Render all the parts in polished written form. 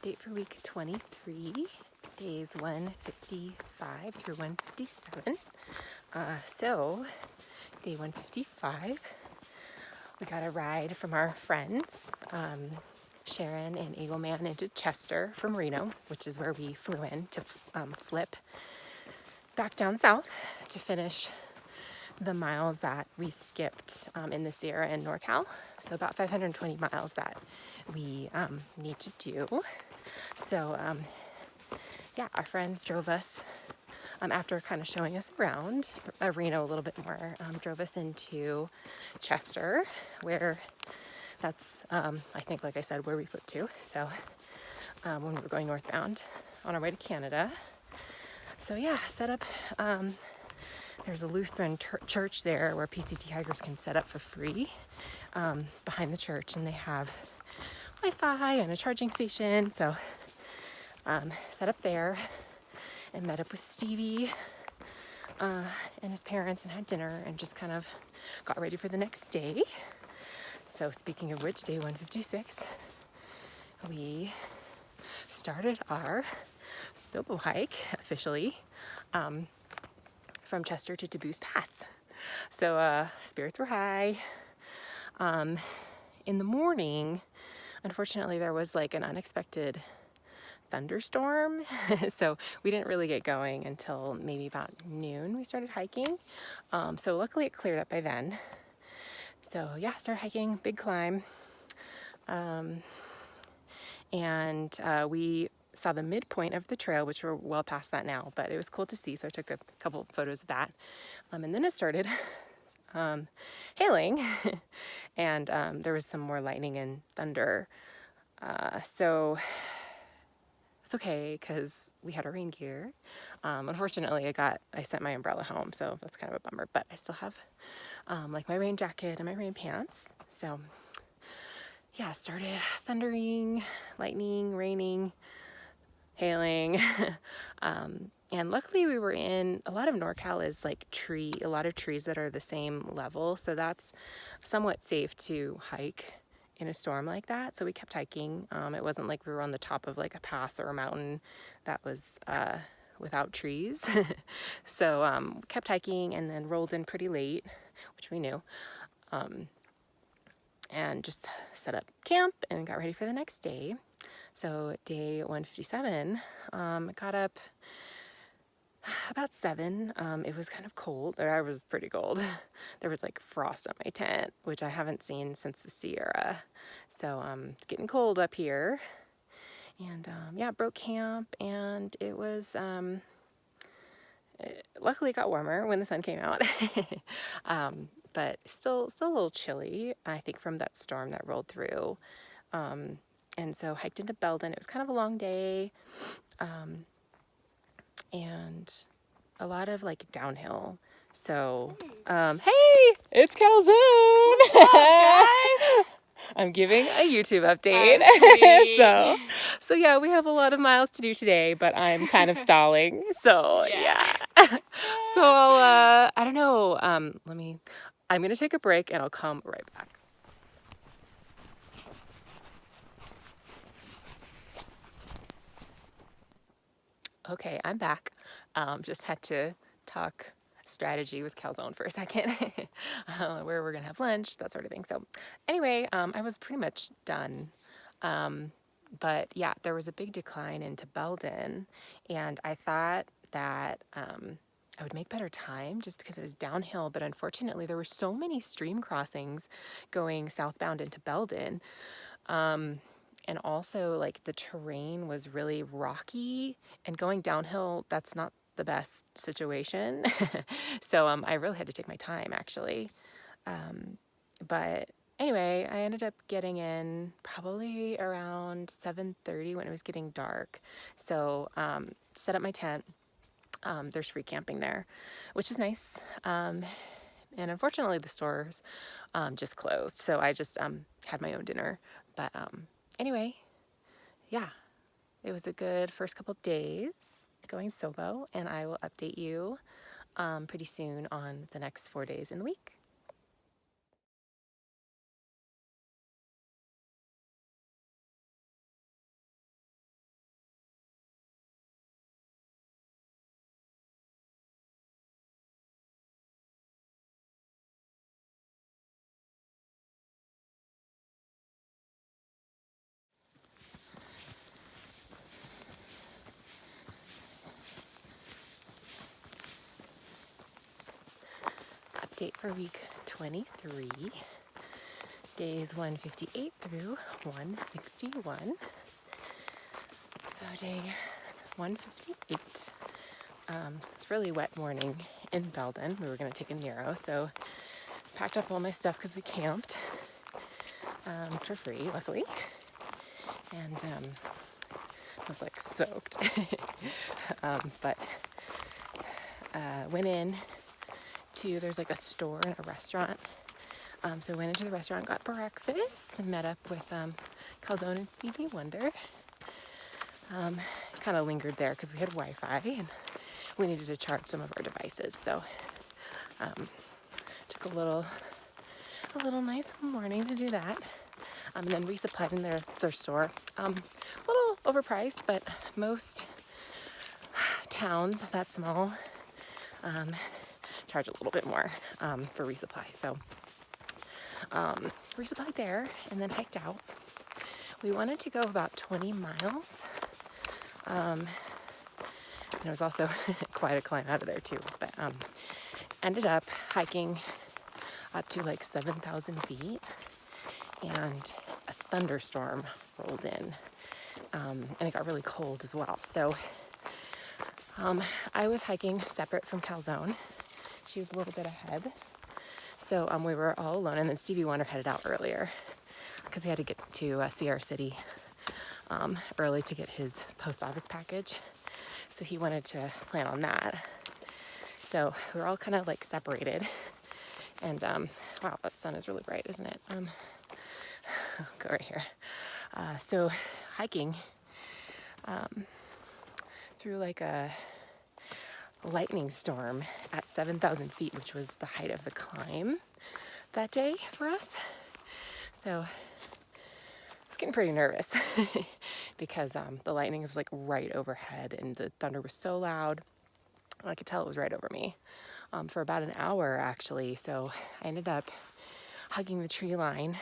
update for week 23, days 155 through 157. So, day 155, we got a ride from our friends, Sharon and Eagleman, into Chester from Reno, which is where we flew in to flip back down south to finish the miles that we skipped in the Sierra and NorCal. So about 520 miles that we need to do. So yeah, our friends drove us, after kind of showing us around Reno a little bit more, drove us into Chester, where that's, I think, like I said, where we flipped to. So when we were going northbound on our way to Canada. So yeah, set up, there's a Lutheran church there where PCT hikers can set up for free behind the church, and they have Wi-Fi and a charging station. So set up there and met up with Stevie and his parents and had dinner and just kind of got ready for the next day. So speaking of which, day 156, we started our SOBO hike officially from Chester to Taboose Pass. So spirits were high. In the morning, unfortunately, there was like an unexpected thunderstorm. So we didn't really get going until maybe about noon we started hiking. So luckily it cleared up by then. So yeah, started hiking, big climb. And we saw the midpoint of the trail, which we're well past that now, but it was cool to see. So I took a couple photos of that. And then it started hailing and there was some more lightning and thunder. So it's okay because we had our rain gear. Unfortunately, I sent my umbrella home, so that's kind of a bummer, but I still have like my rain jacket and my rain pants. So yeah, started thundering, lightning, raining, hailing. And luckily we were in, a lot of NorCal is like a lot of trees that are the same level. So that's somewhat safe to hike in a storm like that. So we kept hiking. It wasn't like we were on the top of like a pass or a mountain that was without trees. So kept hiking and then rolled in pretty late, which we knew. And just set up camp and got ready for the next day. So day 157, got up about 7. It was kind of cold, or I was pretty cold. There was like frost on my tent, which I haven't seen since the Sierra. So it's getting cold up here. And yeah, broke camp, and it was, luckily it got warmer when the sun came out. But still a little chilly, I think, from that storm that rolled through. And so hiked into Belden. It was kind of a long day. And a lot of like downhill. So, hey, it's Calzone. Hi, guys. I'm giving a YouTube update. So yeah, we have a lot of miles to do today, but I'm kind of stalling. So yeah. So I'll, I don't know. I'm going to take a break and I'll come right back. Okay, I'm back. Just had to talk strategy with Calzone for a second, where we're gonna have lunch, that sort of thing. So anyway, I was pretty much done. But yeah, there was a big decline into Belden, and I thought that I would make better time just because it was downhill, but unfortunately there were so many stream crossings going southbound into Belden. And also, like, the terrain was really rocky, and going downhill, that's not the best situation. So I really had to take my time, actually. But anyway, I ended up getting in probably around 7:30 when it was getting dark. So set up my tent. There's free camping there, which is nice. And unfortunately, the stores just closed. So I just had my own dinner. But anyway, yeah, it was a good first couple days going SOBO, and I will update you pretty soon on the next 4 days in the week. update for week 23, days 158 through 161. So day 158, it's really wet morning in Belden. We were going to take a Nero, so packed up all my stuff because we camped for free, luckily, and was like soaked. But went in to, there's like a store and a restaurant. So I went into the restaurant, got breakfast, met up with Calzone and Stevie Wonder. Kind of lingered there because we had Wi-Fi and we needed to charge some of our devices. So took a little nice morning to do that. And then resupplied in their store. A little overpriced, but most towns that small charge a little bit more for resupply. So resupplied there and then hiked out. We wanted to go about 20 miles. And it was also quite a climb out of there too, but ended up hiking up to like 7,000 feet, and a thunderstorm rolled in, and it got really cold as well. So I was hiking separate from Calzone. She was a little bit ahead. So we were all alone, and then Stevie Wonder headed out earlier because he had to get to Sierra City early to get his post office package. So he wanted to plan on that. So we were all kind of like separated. And wow, that sun is really bright, isn't it? I'll go right here. So hiking through like a lightning storm at 7,000 feet, which was the height of the climb that day for us. So I was getting pretty nervous because the lightning was like right overhead and the thunder was so loud. I could tell it was right over me for about an hour actually. So I ended up hugging the tree line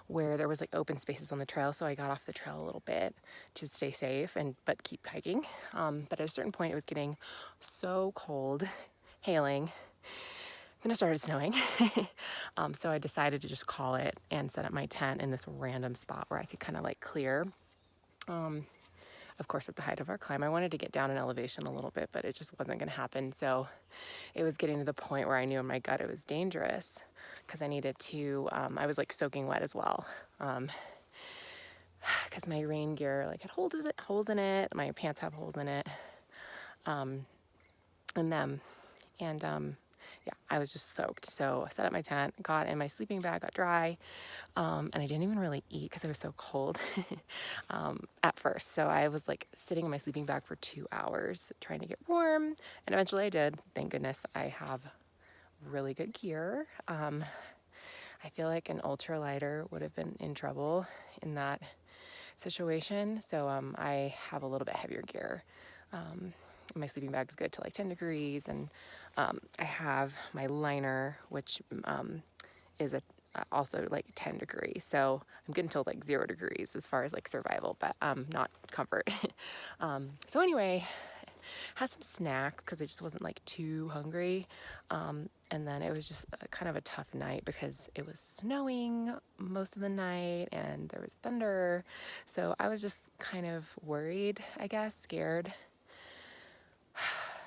where there was like open spaces on the trail. So I got off the trail a little bit to stay safe but keep hiking. But at a certain point it was getting so cold, hailing. Then it started snowing. So I decided to just call it and set up my tent in this random spot where I could kind of like clear. Of course, at the height of our climb, I wanted to get down in elevation a little bit, but it just wasn't going to happen. So it was getting to the point where I knew in my gut it was dangerous because I needed to, I was like soaking wet as well. Because my rain gear like had holes in it. My pants have holes in it. Yeah, I was just soaked. So I set up my tent, got in my sleeping bag, got dry, and I didn't even really eat because I was so cold at first. So I was like sitting in my sleeping bag for 2 hours trying to get warm, and eventually I did. Thank goodness I have really good gear. I feel like an ultralighter would have been in trouble in that situation. So I have a little bit heavier gear. My sleeping bag is good to like 10 degrees, and I have my liner, which is also like 10 degrees. So I'm good until like 0 degrees as far as like survival, but not comfort. So anyway, had some snacks because I just wasn't like too hungry. And then it was just kind of a tough night because it was snowing most of the night and there was thunder. So I was just kind of worried, I guess, scared.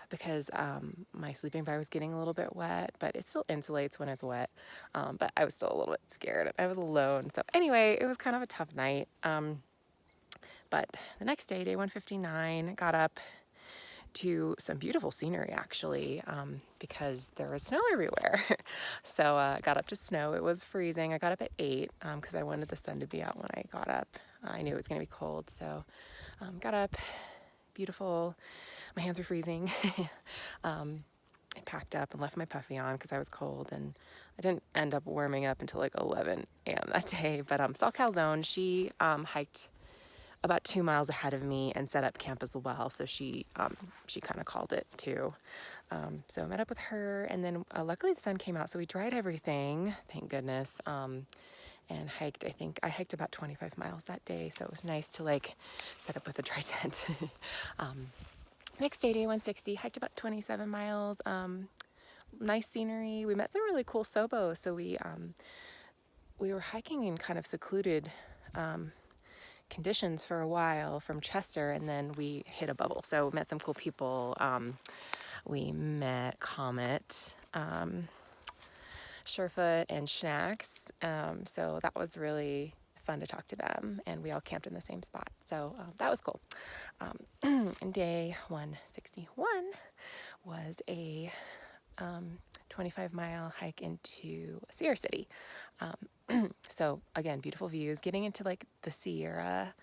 Because my sleeping bag was getting a little bit wet, but it still insulates when it's wet. But I was still a little bit scared. I was alone. So anyway, it was kind of a tough night. But the next day, day 159, got up to some beautiful scenery actually, because there was snow everywhere. So got up to snow. It was freezing. I got up at 8 because I wanted the sun to be out when I got up. I knew it was going to be cold. So got up, beautiful. My hands were freezing. I packed up and left my puffy on because I was cold, and I didn't end up warming up until like 11 a.m. that day. But saw Calzone. She hiked about 2 miles ahead of me and set up camp as well. So she kind of called it too. So I met up with her, and then luckily the sun came out, so we dried everything, thank goodness. And hiked, I hiked about 25 miles that day. So it was nice to like set up with a dry tent. Next day, day 160, hiked about 27 miles, nice scenery. We met some really cool SOBO. So we were hiking in kind of secluded conditions for a while from Chester, and then we hit a bubble. So we met some cool people. We met Comet, Surefoot, and Schnacks. So that was really fun to talk to them, and we all camped in the same spot. So that was cool. And day 161 was a 25-mile hike into Sierra City. So again, beautiful views, getting into like the Sierra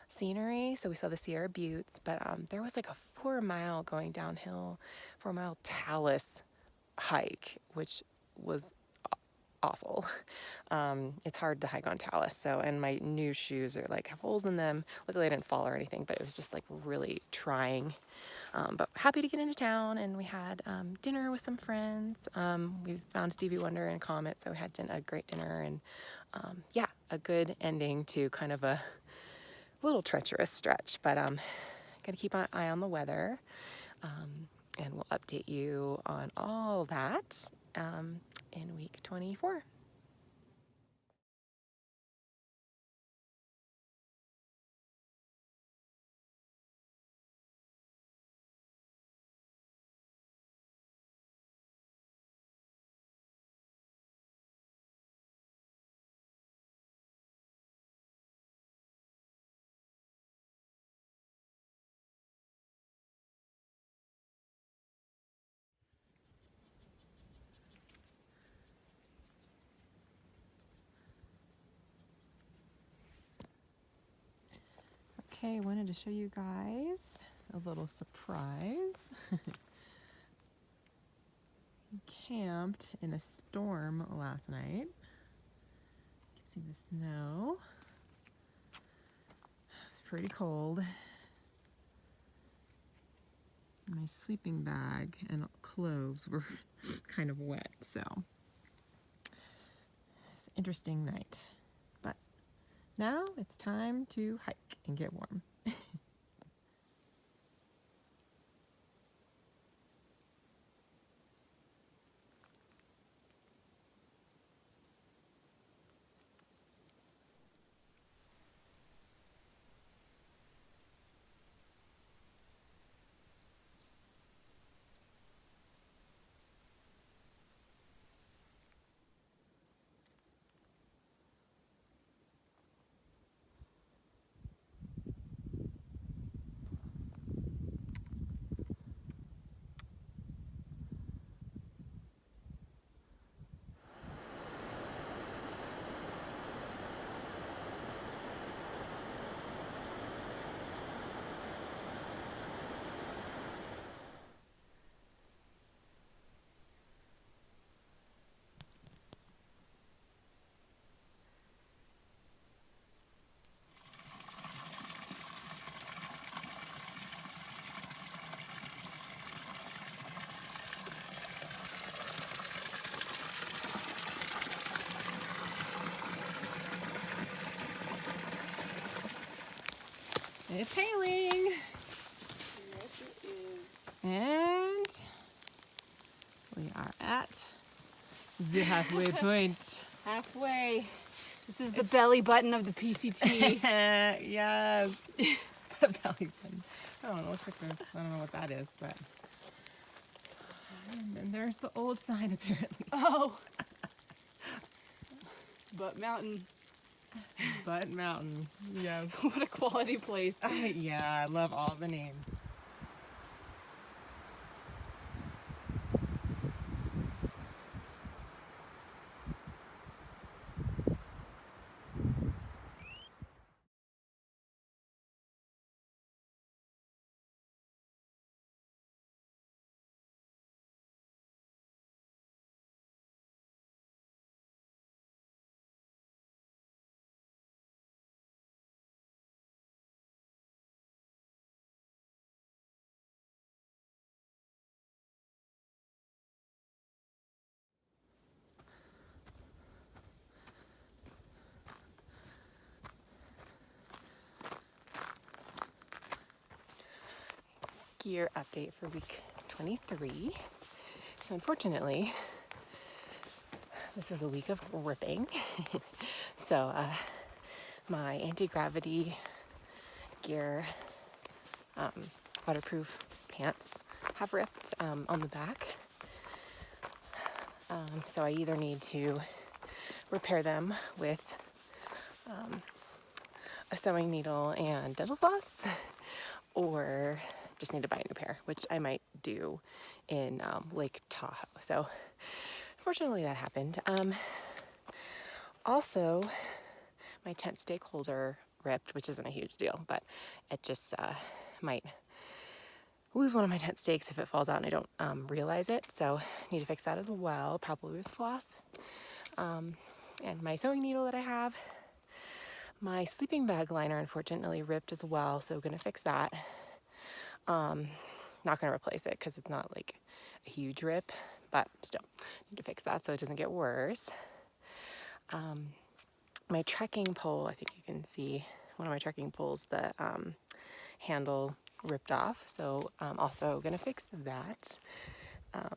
scenery. So we saw the Sierra Buttes, but there was like a 4-mile going downhill, 4-mile talus hike, which was awful. It's hard to hike on talus. So, and my new shoes are like have holes in them. Luckily I didn't fall or anything, but it was just like really trying. But happy to get into town, and we had dinner with some friends. We found Stevie Wonder and Comet, so we had a great dinner, and yeah, a good ending to kind of a little treacherous stretch. But gonna keep an eye on the weather, and we'll update you on all that in week 24. Okay, wanted to show you guys a little surprise. We camped in a storm last night. You can see the snow. It's pretty cold. My sleeping bag and clothes were kind of wet, so it's an interesting night. But now it's time to hike and get warm. It's hailing. Yes, it is. And we are at the halfway point. Halfway. This is the belly button of the PCT. Yes. The belly button. I don't know. Looks like I don't know what that is, but. And then there's the old sign apparently. Oh. Butt Mountain. Butt Mountain. Yes. What a quality place. Yeah, I love all the names. Gear update for week 23. So unfortunately, this is a week of ripping. So my anti-gravity gear, waterproof pants have ripped on the back. So I either need to repair them with a sewing needle and dental floss, or just need to buy a new pair, which I might do in Lake Tahoe. So fortunately that happened. Also, my tent stake holder ripped, which isn't a huge deal, but it just might lose one of my tent stakes if it falls out and I don't realize it. So I need to fix that as well, probably with floss. And my sewing needle that I have. My sleeping bag liner unfortunately ripped as well, so gonna fix that. Not gonna replace it because it's not like a huge rip, but still need to fix that so it doesn't get worse. My trekking pole, I think you can see one of my trekking poles, the handle ripped off, so I'm also gonna fix that.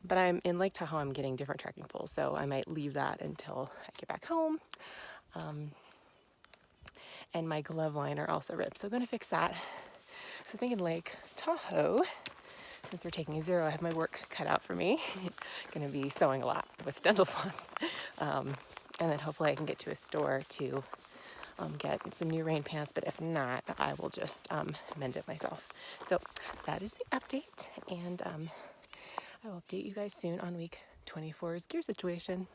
But I'm in Lake Tahoe, I'm getting different trekking poles, so I might leave that until I get back home. And my glove liner also ripped, so I'm gonna fix that. So thinking Lake Tahoe, since we're taking a zero, I have my work cut out for me. Gonna be sewing a lot with dental floss. And then hopefully I can get to a store to get some new rain pants, but if not, I will just mend it myself. So that is the update, and I will update you guys soon on week 24's gear situation.